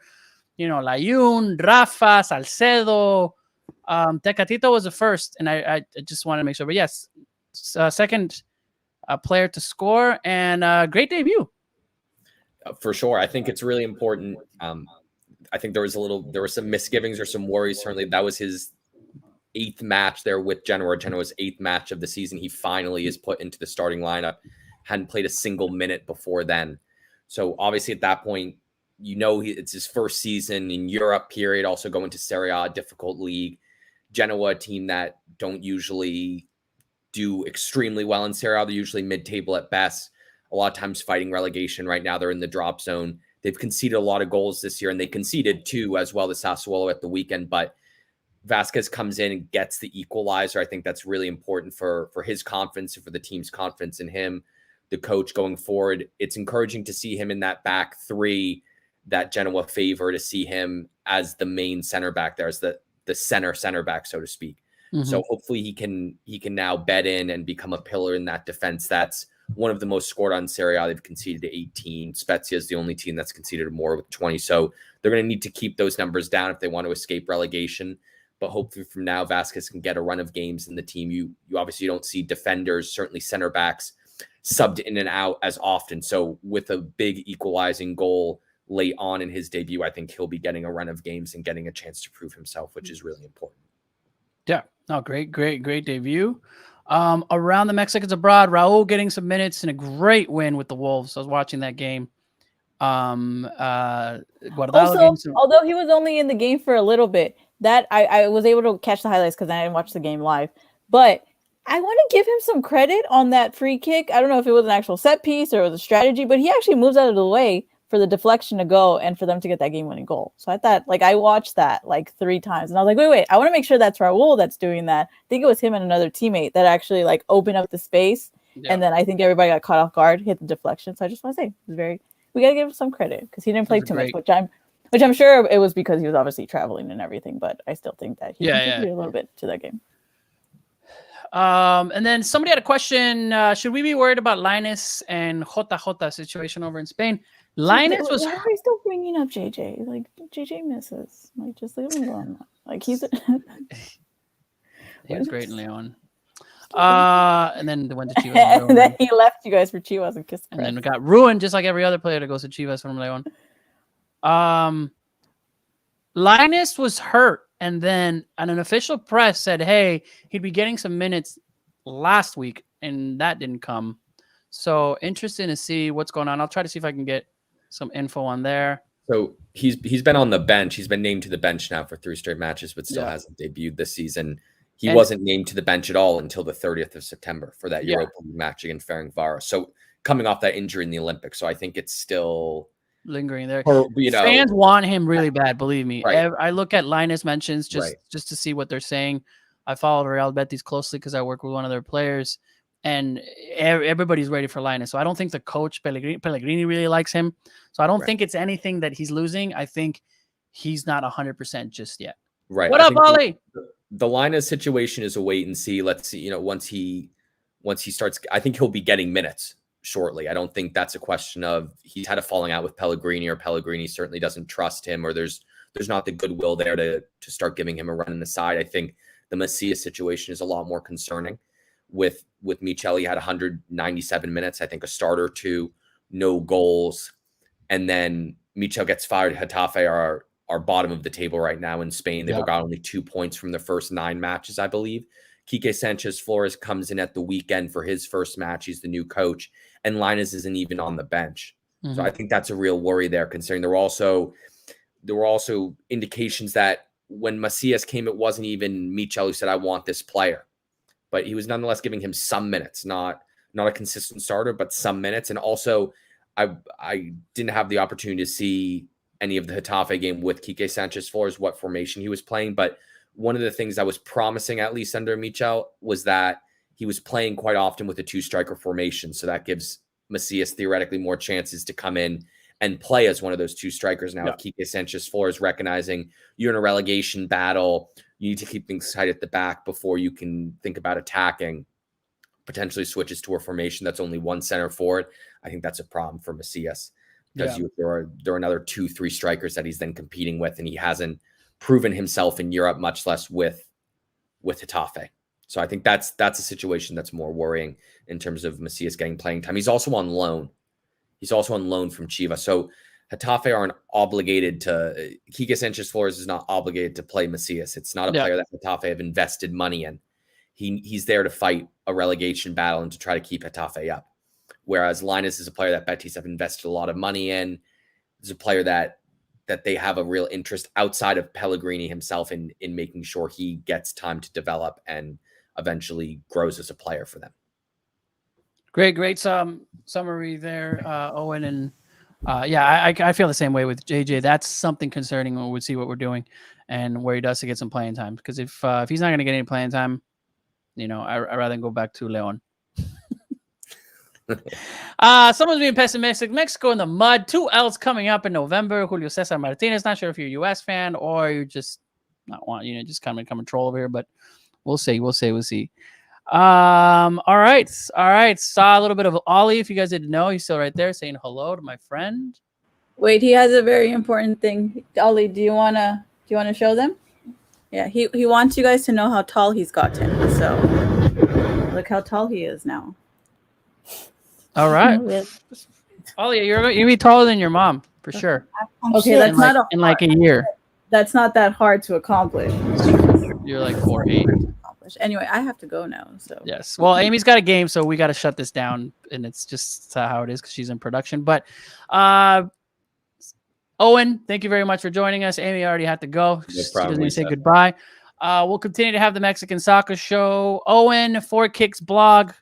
Layun, Rafa, Salcedo, Tecatito was the first, and I just want to make sure. But yes, second player to score, and great debut. For sure. I think it's really important. I think there were some misgivings or some worries. Certainly, that was his 8th match there with Genoa. Genoa's 8th match of the season. He finally is put into the starting lineup. Hadn't played a single minute before then. So obviously at that point, it's his first season in Europe, period. Also going to Serie A, difficult league. Genoa, a team that don't usually do extremely well in Serie A. They're usually mid-table at best. A lot of times fighting relegation. Right now they're in the drop zone. They've conceded a lot of goals this year, and they conceded 2 as well to Sassuolo at the weekend. But Vasquez comes in and gets the equalizer. I think that's really important for his confidence and for the team's confidence in him, the coach going forward. It's encouraging to see him in that back 3 that Genoa favor, to see him as the main center back there, as the center back, so to speak. Mm-hmm. So hopefully he can now bed in and become a pillar in that defense. That's one of the most scored on Serie A. They've conceded 18. Spezia is the only team that's conceded more with 20. So they're going to need to keep those numbers down if they want to escape relegation. But hopefully from now, Vasquez can get a run of games in the team. You obviously don't see defenders, certainly center backs, subbed in and out as often. So with a big equalizing goal late on in his debut, I think he'll be getting a run of games and getting a chance to prove himself, which is really important. Yeah, no, great debut. Around the Mexicans abroad, Raul getting some minutes and a great win with the Wolves. I was watching that game. Although he was only in the game for a little bit, that I was able to catch the highlights because I didn't watch the game live. But I want to give him some credit on that free kick. I don't know if it was an actual set piece or it was a strategy, but he actually moves out of the way for the deflection to go and for them to get that game-winning goal. So I thought, I watched that 3 times, and I was like, wait, I want to make sure that's Raul that's doing that. I think it was him and another teammate that actually opened up the space, and then I think everybody got caught off guard, hit the deflection. So I just want to say, we got to give him some credit because he didn't play too much, which I'm sure it was because he was obviously traveling and everything, but I still think that he contributed a little bit to that game. And then somebody had a question, should we be worried about Linus and JJ situation over in Spain? Linus was... Why are we still bringing up JJ? JJ misses. Just leave him alone. He's... He was great in Leon. And then they went to Chivas. And then he left you guys for Chivas and kissed the press. And then got ruined just like every other player that goes to Chivas from Leon. Linus was hurt, and then an official press said, hey, he'd be getting some minutes last week, and that didn't come. So interesting to see what's going on. I'll try to see if I can get some info on there. So he's been on the bench. He's been named to the bench now for 3 straight matches, but still hasn't debuted this season. He wasn't named to the bench at all until the 30th of September for that Europa League match against Ferencváros. So coming off that injury in the Olympics. So I think it's still lingering there. Fans want him really bad, believe me. Right. I look at Linus mentions just to see what they're saying. I follow Real Betis closely because I work with one of their players, and everybody's ready for Linus. So I don't think the coach Pellegrini really likes him. So I don't think it's anything that he's losing. I think he's not 100% just yet. Right. What up, Ollie? The Linus situation is a wait and see. Let's see. Once he starts, I think he'll be getting minutes shortly. I don't think that's a question of he's had a falling out with Pellegrini, or Pellegrini certainly doesn't trust him, or there's not the goodwill there to start giving him a run in the side. I think the Macias situation is a lot more concerning. With Michel, he had 197 minutes, I think a start or 2, no goals. And then Michel gets fired. Getafe are bottom of the table right now in Spain. They've got only 2 points from the first 9 matches, I believe. Quique Sanchez Flores comes in at the weekend for his first match. He's the new coach. And Linus isn't even on the bench. Mm-hmm. So I think that's a real worry there, considering they're also there were also indications that when Macias came, it wasn't even Michel who said, I want this player. But he was nonetheless giving him some minutes, not a consistent starter, but some minutes. And also, I didn't have the opportunity to see any of the Getafe game with Quique Sanchez Flores, what formation he was playing. But one of the things that was promising, at least under Michel, was that he was playing quite often with a 2-striker formation. So that gives Macias theoretically more chances to come in and play as one of those 2 strikers. Now, with Quique Sanchez Flores recognizing you're in a relegation battle, you need to keep things tight at the back before you can think about attacking, potentially switches to a formation that's only 1 center forward. I think that's a problem for Macias, because there are another 2-3 strikers that he's then competing with, and he hasn't proven himself in Europe, much less with Getafe. So I think that's a situation that's more worrying in terms of Macias getting playing time. He's also on loan. He's also on loan from Chivas. So Getafe aren't obligated to. Quique Sanchez Flores is not obligated to play Macias. It's not a player that Getafe have invested money in. He's there to fight a relegation battle and to try to keep Getafe up. Whereas Linus is a player that Betis have invested a lot of money in. He's a player that they have a real interest outside of Pellegrini himself in making sure he gets time to develop and eventually grows as a player for them. Great summary there, Owen. And I feel the same way with JJ. That's something concerning when we see what we're doing and where he does to get some playing time. Because if he's not going to get any playing time, I'd rather go back to Leon. Someone's being pessimistic. Mexico in the mud. 2 L's coming up in November. Julio Cesar Martinez. Not sure if you're a U.S. fan or you just not want, just kind of come and troll over here, but we'll see. All right. Saw a little bit of Ollie. If you guys didn't know, he's still right there saying hello to my friend. Wait, he has a very important thing. Ollie, do you wanna show them? Yeah, he wants you guys to know how tall he's gotten. So look how tall he is now. All right. Ollie, you're gonna be taller than your mom for sure. Okay, that's not in like a year. That's not that hard to accomplish. You're like 4'8". Anyway, I have to go now. So yes. Well, Amy's got a game, so we got to shut this down, and it's just how it is because she's in production. But Owen, thank you very much for joining us. Amy already had to go. She doesn't say goodbye. We'll continue to have the Mexican Soccer Show. Owen, 4 Kicks blog,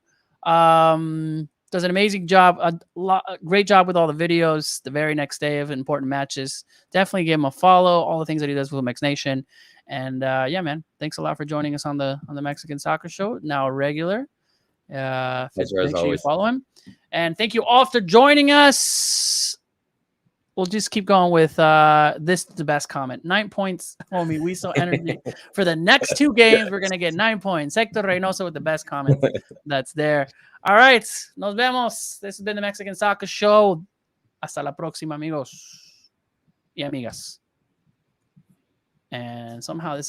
does an amazing job, a great job with all the videos the very next day of important matches. Definitely give him a follow, all the things that he does with Mex Nation. And man, thanks a lot for joining us on the Mexican Soccer Show. Now a regular. Make sure you follow him. And thank you all for joining us. We'll just keep going with this is the best comment. 9 points, homie. We so energy. For the next 2 games, we're gonna get 9 points. Hector Reynoso with the best comment that's there. All right. Nos vemos. This has been the Mexican Soccer Show. Hasta la próxima, amigos y amigas. And somehow this